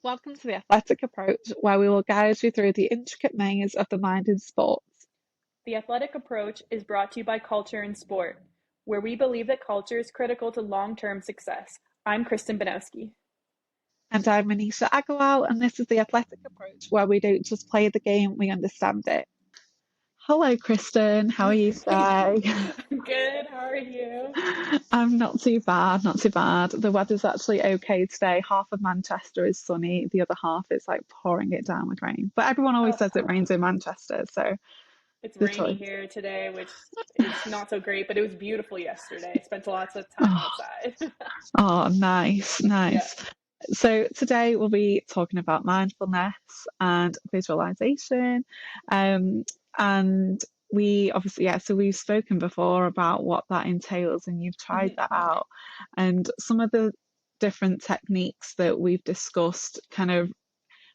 Welcome to the Athletic Approach, where we will guide you through the intricate maze of the mind in sports. The Athletic Approach is brought to you by Culture in Sport, where we believe that culture is critical to long term success. I'm Kristen Banowski. And I'm Manisha and this is the Athletic Approach, where we don't just play the game, we understand it. Hello, Kristen. How are you today? Good, how are you? I'm not too bad, not too bad. The weather's actually okay today. Half of Manchester is sunny, the other half is like pouring it down with rain. But everyone always Oh, says it rains in Manchester, so it's the rainy choice. here today, which is not so great, but it was beautiful yesterday. Spent lots of time Oh, outside. oh, nice, Yeah. nice. So today we'll be talking about mindfulness and visualization. Um, and we obviously, yeah, so we've spoken before about what that entails and you've tried Mhm. that out. And some of the different techniques that we've discussed kind of,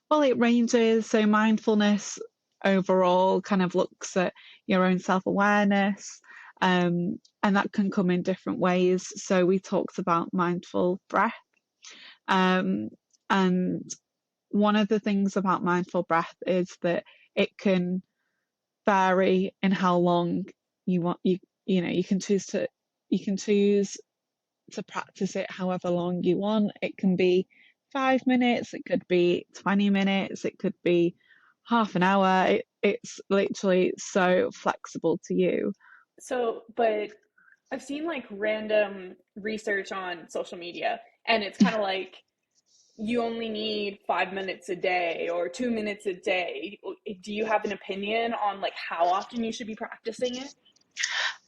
well, it ranges. So mindfulness overall kind of looks at your own self-awareness. And that can come in different ways. So we talked about mindful breath. Um, and one of the things about mindful breath is that it can vary in how long you want you know you can choose to practice it however long you want. It can be 5 minutes, it could be 20 minutes, it could be half an hour. It's literally so flexible to you. But I've seen like random research on social media, and it's kind of like you only need 5 minutes a day or 2 minutes a day. Do you have an opinion on like how often you should be practicing it?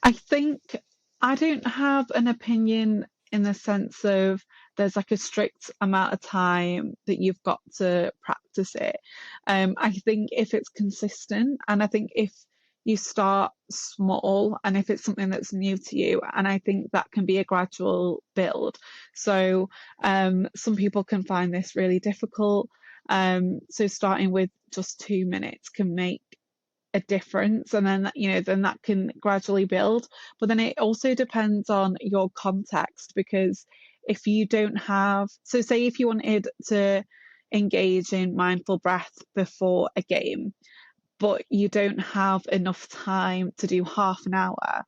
I think I don't have an opinion in the sense of there's like a strict amount of time that you've got to practice it. I think if it's consistent, and I think if you start small and if it's something that's new to you, and I think that can be a gradual build. So some people can find this really difficult. So starting with just 2 minutes can make a difference, and then then that can gradually build. But then it also depends on your context, because if you don't have, so say if you wanted to engage in mindful breath before a game but you don't have enough time to do half an hour,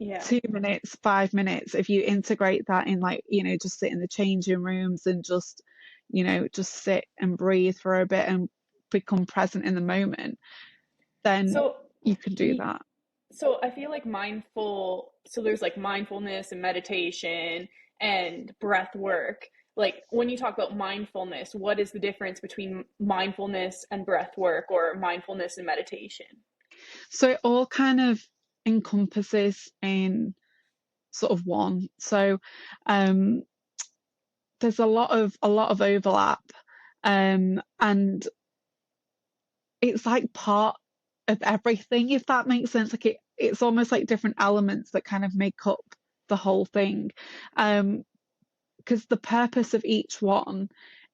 Yeah. 2 minutes, 5 minutes, if you integrate that in, like, just sit in the changing rooms and just sit and breathe for a bit and become present in the moment, then So, you can do y- that. so I feel like so there's like mindfulness and meditation and breath work. Like when you talk about mindfulness, what is the difference between mindfulness and breath work or mindfulness and meditation? So it all kind of encompasses in sort of one. So um, there's a lot of overlap, and it's like part of everything, if that makes sense. Like it's almost like different elements that kind of make up the whole thing. Because the purpose of each one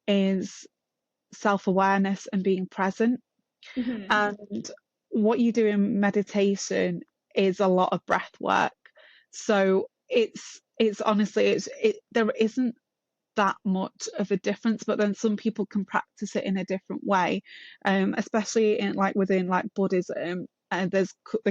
is self-awareness and being present. Hmm. And what you do in meditation is a lot of breath work. So it's honestly there isn't that much of a difference, but then some people can practice it in a different way, especially in like within like Buddhism. And there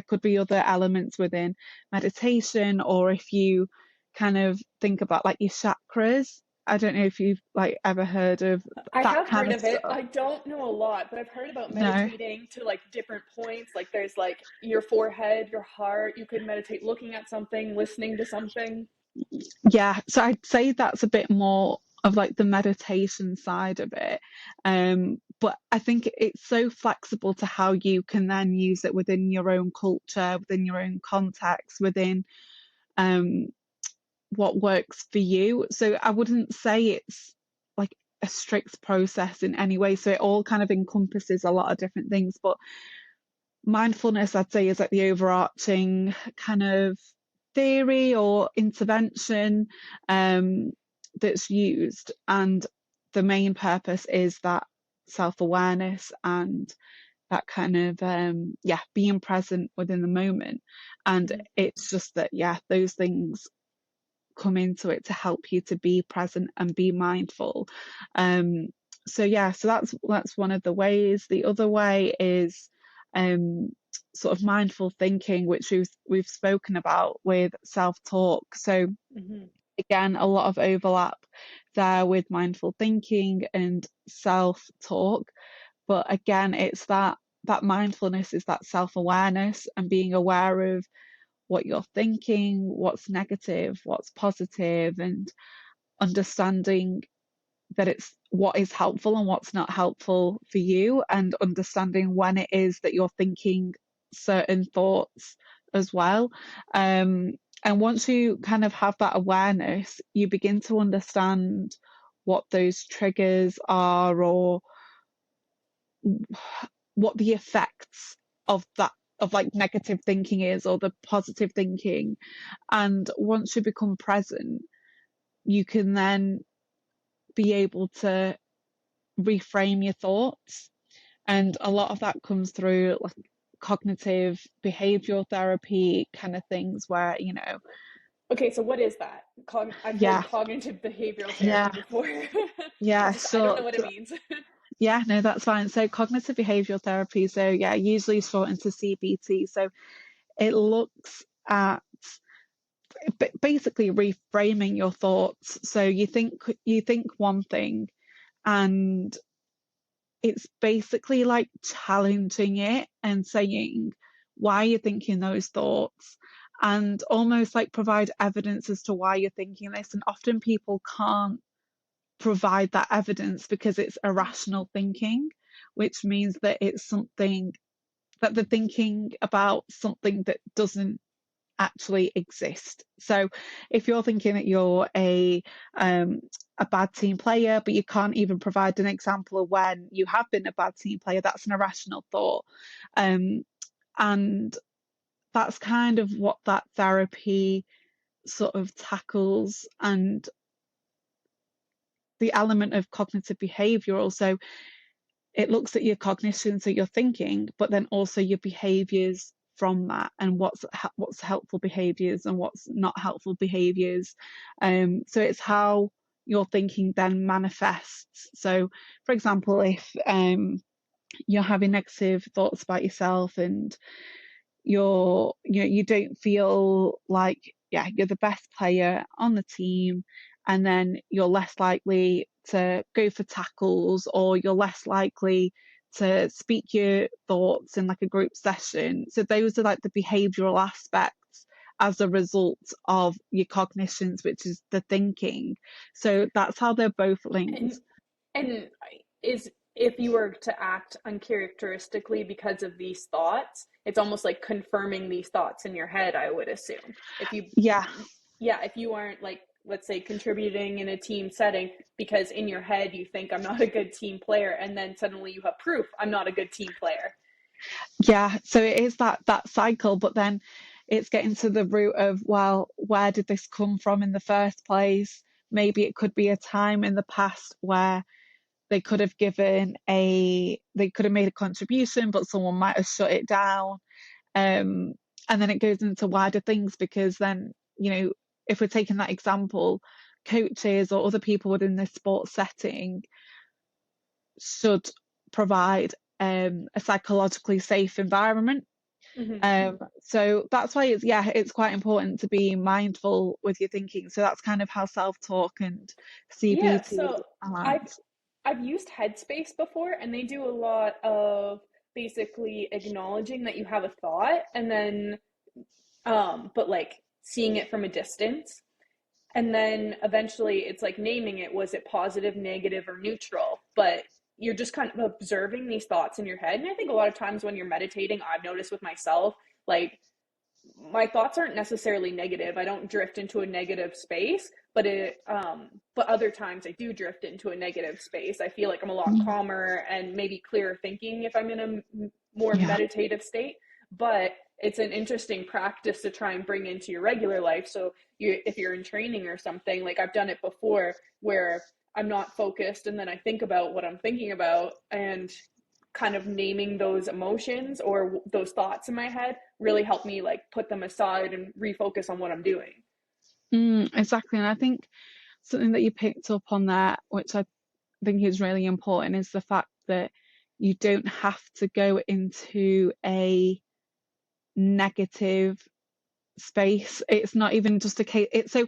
could be other elements within meditation, or if you kind of think about like your chakras. I don't know if you've like ever heard of I that have kind heard of of it. stuff. I don't know a lot, but I've heard about No. meditating to like different points. Like there's like your forehead, your heart. You could meditate looking at something, listening to something. Yeah, so I'd say that's a bit more of like the meditation side of it. But I think it's so flexible to how you can then use it within your own culture, within your own context, within um, what works for you. So I wouldn't say it's like a strict process in any way. So it all kind of encompasses a lot of different things. But mindfulness, I'd say, is like the overarching kind of theory or intervention um, that's used. And the main purpose is that self awareness and that kind of, yeah, being present within the moment. And Mhm. it's just that, yeah, those things come into it to help you to be present and be mindful. Um, So yeah, so that's one of the ways. The other way is um sort of mindful thinking, which we've spoken about with self-talk. So Hmm. again, a lot of overlap there with mindful thinking and self-talk. But again, it's that mindfulness is that self-awareness and being aware of what you're thinking, what's negative, what's positive, and understanding that it's what is helpful and what's not helpful for you, and understanding when it is that you're thinking certain thoughts as well. Um, and once you kind of have that awareness, you begin to understand what those triggers are, or what the effects of that of like negative thinking is, or the positive thinking. And once you become present, you can then be able to reframe your thoughts. And a lot of that comes through like cognitive behavioral therapy kind of things where, Okay, so what is that? I've heard yeah, cognitive behavioral yeah, therapy before. yeah, I don't know sure. what it means. Yeah, no, that's fine. So cognitive behavioral therapy, so yeah, usually short into CBT. So it looks at basically reframing your thoughts. So you think one thing, and it's basically like challenging it and saying why you're thinking those thoughts, and almost like provide evidence as to why you're thinking this. And often people can't provide that evidence because it's irrational thinking, which means that it's something that they're thinking about something that doesn't actually exist. So if you're thinking that you're a bad team player, but you can't even provide an example of when you have been a bad team player, that's an irrational thought. Um, and that's kind of what that therapy sort of tackles, and the element of cognitive behavioral. So it looks at your cognition, so your thinking, but then also your behaviors from that, and what's helpful behaviors and what's not helpful behaviors. So it's how your thinking then manifests. So, for example, if you're having negative thoughts about yourself, and you don't feel like, yeah, you're the best player on the team, and then you're less likely to go for tackles, or you're less likely to speak your thoughts in like a group session. So those are like the behavioral aspects as a result of your cognitions, which is the thinking. So that's how they're both linked. And and is if you were to act uncharacteristically because of these thoughts, it's almost like confirming these thoughts in your head, I would assume. If you Yeah. Yeah, if you aren't like, let's say, contributing in a team setting because in your head you think I'm not a good team player, and then suddenly you have proof I'm not a good team player. Yeah, so it is that cycle, but then it's getting to the root of, well, where did this come from in the first place? Maybe it could be a time in the past where they could have made a contribution, but someone might have shut it down. Um, and then it goes into wider things, because then, if we're taking that example, coaches or other people within this sports setting should provide a psychologically safe environment. Hmm. So that's why it's quite important to be mindful with your thinking. So that's kind of how self-talk and Yeah, CBT so I've aligns. I've used Headspace before, and they do a lot of basically acknowledging that you have a thought, and then but like seeing it from a distance. And then eventually it's like naming it. Was it positive, negative, or neutral? But you're just kind of observing these thoughts in your head. And I think a lot of times when you're meditating, I've noticed with myself, like my thoughts aren't necessarily negative. I don't drift into a negative space, but other times I do drift into a negative space. I feel like I'm a lot Mm, calmer and maybe clearer thinking if I'm in a more yeah. meditative state. But it's an interesting practice to try and bring into your regular life. So if you're in training or something, like I've done it before where I'm not focused and then I think about what I'm thinking about, and kind of naming those emotions or those thoughts in my head really helped me like put them aside and refocus on what I'm doing. Exactly. And I think something that you picked up on there, which I think is really important is the fact that you don't have to go into a negative space. It's not even just a case. It's so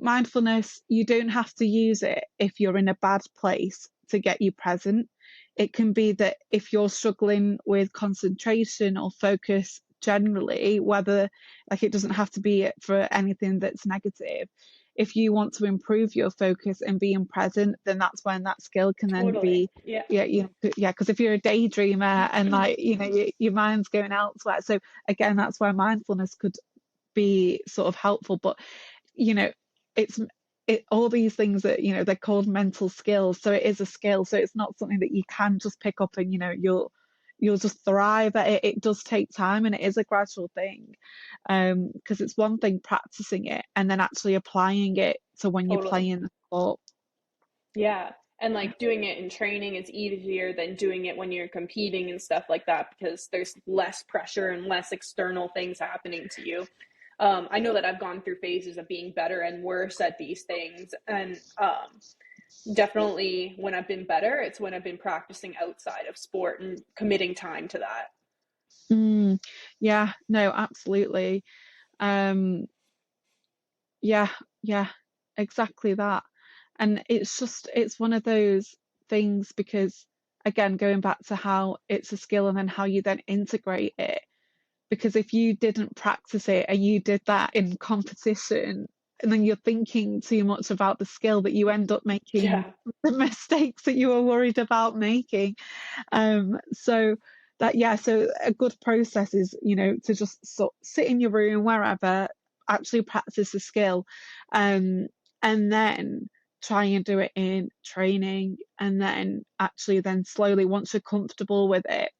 mindfulness. You don't have to use it if you're in a bad place to get you present. It can be that if you're struggling with concentration or focus generally, whether like it doesn't have to be for anything that's negative. If you want to improve your focus and being present, then that's when that skill can then Totally. be, Yeah. yeah, yeah. Because if you're a daydreamer and like your mind's going elsewhere, so again, that's where mindfulness could be sort of helpful. But you know, it's all these things that they're called mental skills. So it is a skill. So it's not something that you can just pick up and you'll just thrive at it. It does take time and it is a gradual thing. Because it's one thing practicing it and then actually applying it to when you're Totally. playing the sport. Yeah. And like doing it in training is easier than doing it when you're competing and stuff like that because there's less pressure and less external things happening to you. I know that I've gone through phases of being better and worse at these things. And definitely when I've been better, it's when I've been practicing outside of sport and committing time to that. Mm, yeah, no, absolutely. Um, yeah, yeah, exactly that. And it's one of those things because, again, going back to how it's a skill and then how you then integrate it. Because if you didn't practice it and you did that in competition, and then you're thinking too much about the skill that you end up making Yeah. the mistakes that you were worried about making. So that, yeah, so a good process is, to just sit in your room wherever, actually practice the skill, um, and then try and do it in training, and then actually then slowly, once you're comfortable with it,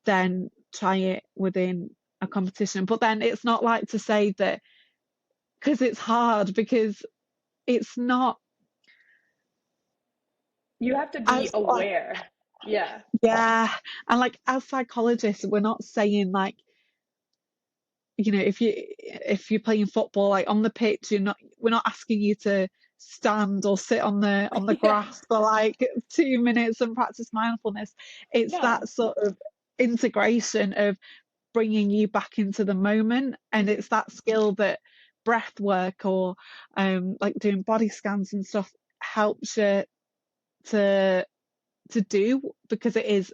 then try it within a competition. But then it's not like to say that because it's hard because it's not You have to be as like, aware. Yeah. yeah, and like as psychologists, we're not saying like, if you're playing football like on the pitch, we're not asking you to stand or sit on the Yeah. grass for like 2 minutes and practice mindfulness. It's that No. sort of integration of bringing you back into the moment, and Hmm. it's that skill that breath work or like doing body scans and stuff helps you to do, because it is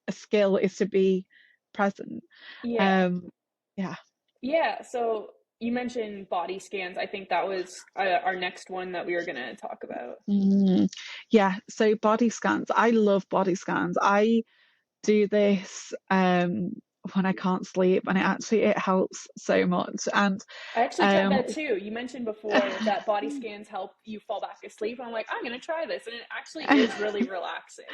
a skill, is to be present. Yeah. um yeah. Yeah. So you mentioned body scans. I think that was our next one that we were going to talk about. Mm, yeah, so body scans, I love body scans. I do this when I can't sleep, and it helps so much. And I actually tried um that too. You mentioned before that body scans help you fall back asleep. I'm like, I'm going to try this. And it actually is really relaxing.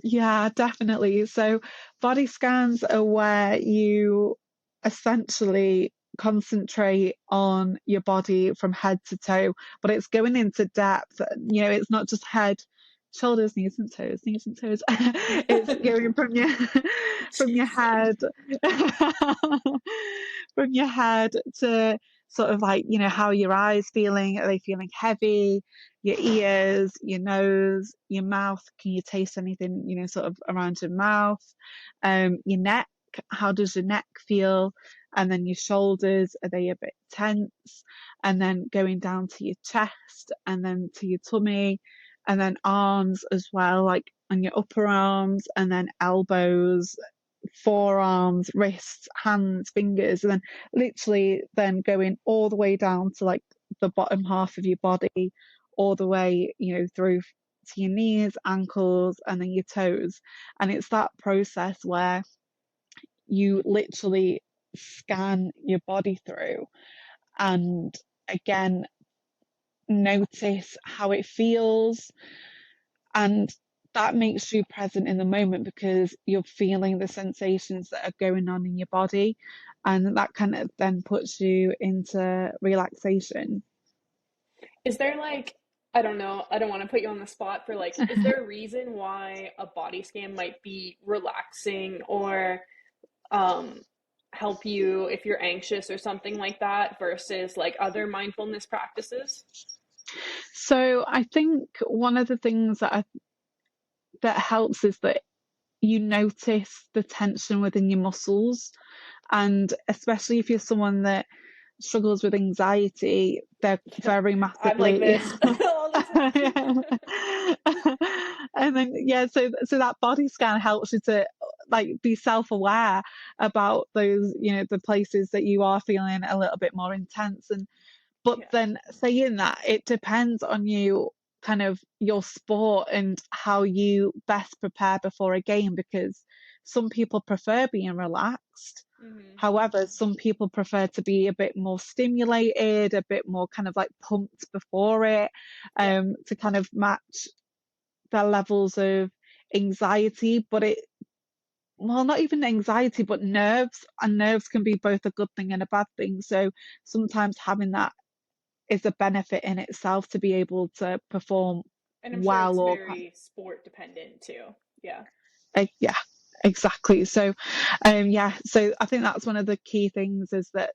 Yeah, definitely. So body scans are where you essentially concentrate on your body from head to toe, but it's going into depth. It's not just head, shoulders, knees and toes. It's going from your from your Jesus. head from your head to sort of like, how your eyes feeling. Are they feeling heavy? Your ears, your nose, your mouth. Can you taste anything, sort of around your mouth? Your neck. How does your neck feel? And then your shoulders, are they a bit tense? And then going down to your chest and then to your tummy, and then arms as well, like on your upper arms, and then elbows, forearms, wrists, hands, fingers, and then literally then going all the way down to like the bottom half of your body, all the way, through to your knees, ankles, and then your toes. And it's that process where you literally scan your body through and, again, notice how it feels, and that makes you present in the moment because you're feeling the sensations that are going on in your body, and that kind of then puts you into relaxation. Is there like, I don't know, I don't want to put you on the spot for like, is there a reason why a body scan might be relaxing or um, help you if you're anxious or something like that versus like other mindfulness practices? So I think one of the things that helps is that you notice the tension within your muscles. And especially if you're someone that struggles with anxiety, they're very I'm like massively. this all the time. And then yeah, so that body scan helps you to like be self-aware about those, the places that you are feeling a little bit more intense. And but Yeah. then saying that, it depends on you, kind of your sport and how you best prepare before a game, because some people prefer being relaxed. Hmm. However, some people prefer to be a bit more stimulated, a bit more kind of like pumped before it, Yeah. to kind of match their levels of anxiety. But well, not even anxiety, but nerves, and nerves can be both a good thing and a bad thing. So sometimes having that is a benefit in itself to be able to perform And I'm sure it's well or very sport dependent too. Yeah. yeah, exactly. So yeah, so I think that's one of the key things, is that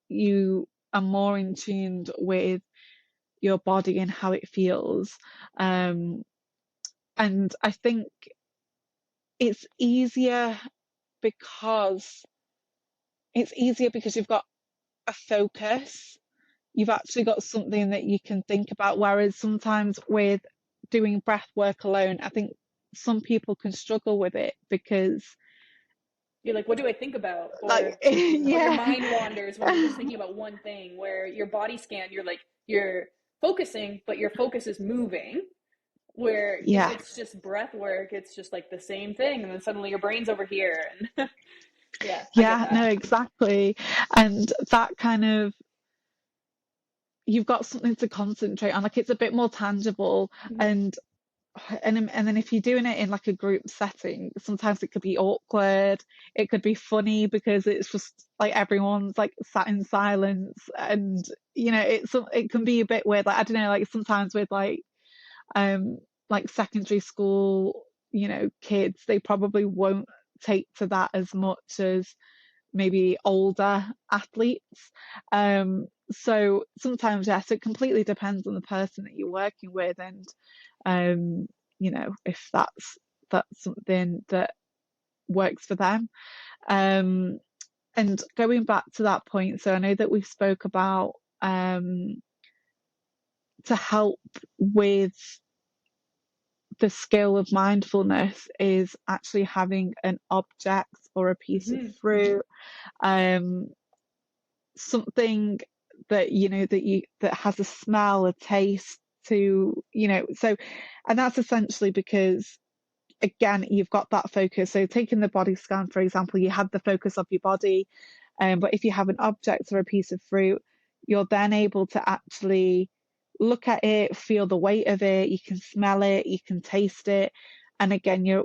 you are more in tune with your body and how it feels. um and I think it's easier because you've got a focus. You've actually got something that you can think about. Whereas sometimes with doing breath work alone, I think some people can struggle with it because, You're like, what do I think about? like, Or your yeah, mind wanders when you're just thinking about one thing, where your body scan, you're like, you're focusing, but your focus is moving. Where if yeah, it's just breath work, it's just like the same thing. And then suddenly your brain's over here. And yeah, I get yeah, that. no, exactly. And that kind of, you've got something to concentrate on. Like, it's a bit more tangible. Hmm. And and then if you're doing it in like a group setting, sometimes it could be awkward. It could be funny because it's just like everyone's like sat in silence, and it can be a bit weird. Like, I don't know, like sometimes with um like secondary school, kids, they probably won't take to that as much as maybe older athletes. So sometimes, yes, it completely depends on the person that you're working with, and um, if that's something that works for them. Um, and going back to that point, so I know that we spoke about, to help with the skill of mindfulness is actually having an object or a piece of Hmm. fruit, um, something that that has a smell, a taste to, so, and that's essentially because, again, you've got that focus. So taking the body scan, for example, you had the focus of your body, but if you have an object or a piece of fruit, you're then able to actually look at it, feel the weight of it, you can smell it, you can taste it, and again, you're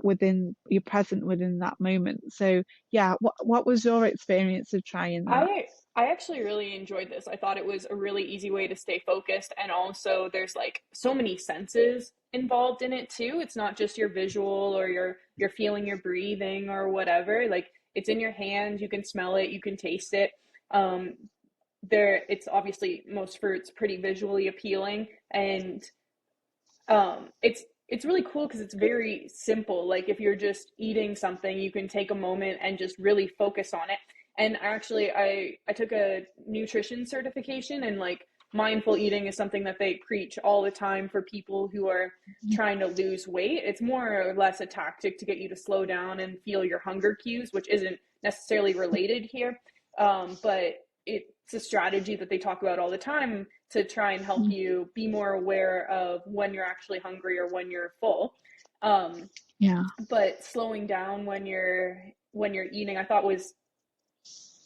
present within that moment. So yeah, what was your experience of trying that? I actually really enjoyed this. I thought it was a really easy way to stay focused, and also there's like so many senses involved in it too. It's not just your visual, or you're feeling your breathing or whatever. Like, it's in your hand, you can smell it, you can taste it. Um it's obviously, most fruits pretty visually appealing, and it's really cool because it's very simple. Like, if you're just eating something, you can take a moment and just really focus on it. And actually, I took a nutrition certification, and like, mindful eating is something that they preach all the time for people who are trying to lose weight. It's more or less a tactic to get you to slow down and feel your hunger cues, which isn't necessarily related here. But it's a strategy that they talk about all the time to try and help you be more aware of when you're actually hungry or when you're full. Um, Yeah. but slowing down when you're eating, I thought was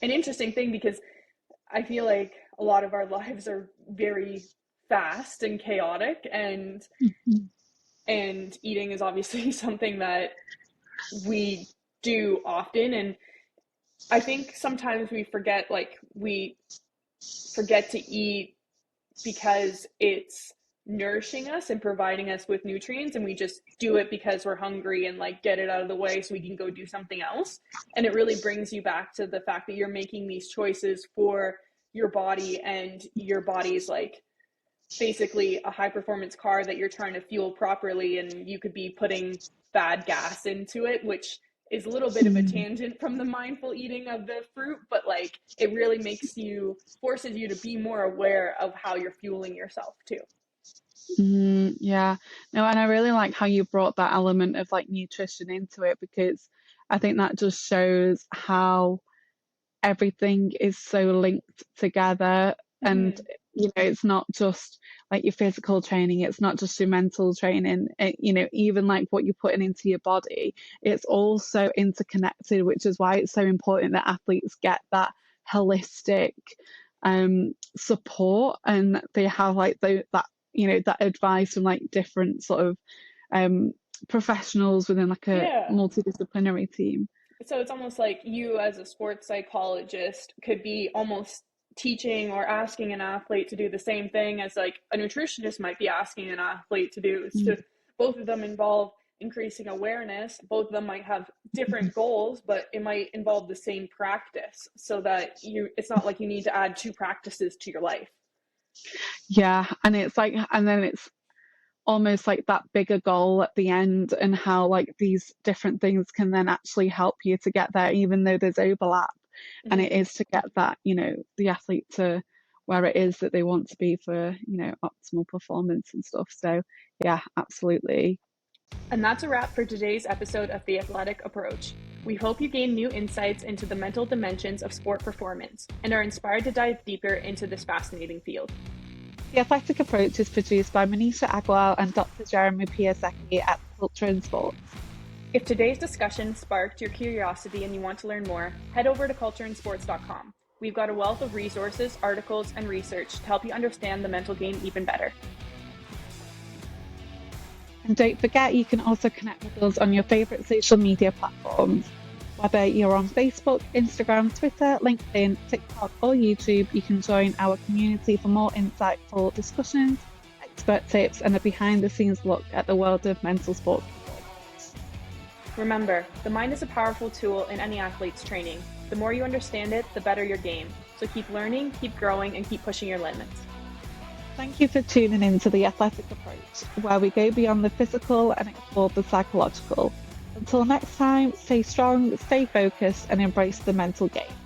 an interesting thing, because I feel like a lot of our lives are very fast and chaotic, and eating is obviously something that we do often. And I think sometimes we forget to eat because it's nourishing us and providing us with nutrients, and we just do it because we're hungry and like get it out of the way so we can go do something else. And it really brings you back to the fact that you're making these choices for your body, and your body's like basically a high performance car that you're trying to fuel properly, and you could be putting bad gas into it, which is a little bit of a Mm, tangent from the mindful eating of the fruit, but like it really forces you to be more aware of how you're fueling yourself too. yeah. No, and I really like how you brought that element of like nutrition into it because I think that just shows how everything is so linked together. And Mm-hmm. it's not just like your physical training, it's not just your mental training, even like what you're putting into your body, it's also interconnected, which is why it's so important that athletes get that holistic support, and they have like that advice from like different sort of um professionals within like a Yeah. multidisciplinary team. So it's almost like you as a sports psychologist could be almost teaching or asking an athlete to do the same thing as like a nutritionist might be asking an athlete to do. It's to both of them involve increasing awareness. Both of them might have different goals, but it might involve the same practice so that it's not like you need to add two practices to your life. Yeah, and it's like, and then it's almost like that bigger goal at the end, and how like these different things can then actually help you to get there, even though there's overlap. And it Mm-hmm. is to get that, the athlete to where it is that they want to be for, optimal performance and stuff. So, yeah, absolutely. And that's a wrap for today's episode of The Athletic Approach. We hope you gain new insights into the mental dimensions of sport performance and are inspired to dive deeper into this fascinating field. The Athletic Approach is produced by Manisha and Dr. Jeremy Piasecki at Culture and Sports. If today's discussion sparked your curiosity and you want to learn more, head over to cultureandsports.com. We've got a wealth of resources, articles, and research to help you understand the mental game even better. And don't forget, you can also connect with us on your favourite social media platforms. Whether you're on Facebook, Instagram, Twitter, LinkedIn, TikTok, or YouTube, you can join our community for more insightful discussions, expert tips, and a behind the scenes look at the world of mental sports. Remember, the mind is a powerful tool in any athlete's training. The more you understand it, the better your game. So keep learning, keep growing, and keep pushing your limits. Thank you for tuning in to The Athletic Approach, where we go beyond the physical and explore the psychological. Until next time, stay strong, stay focused, and embrace the mental game.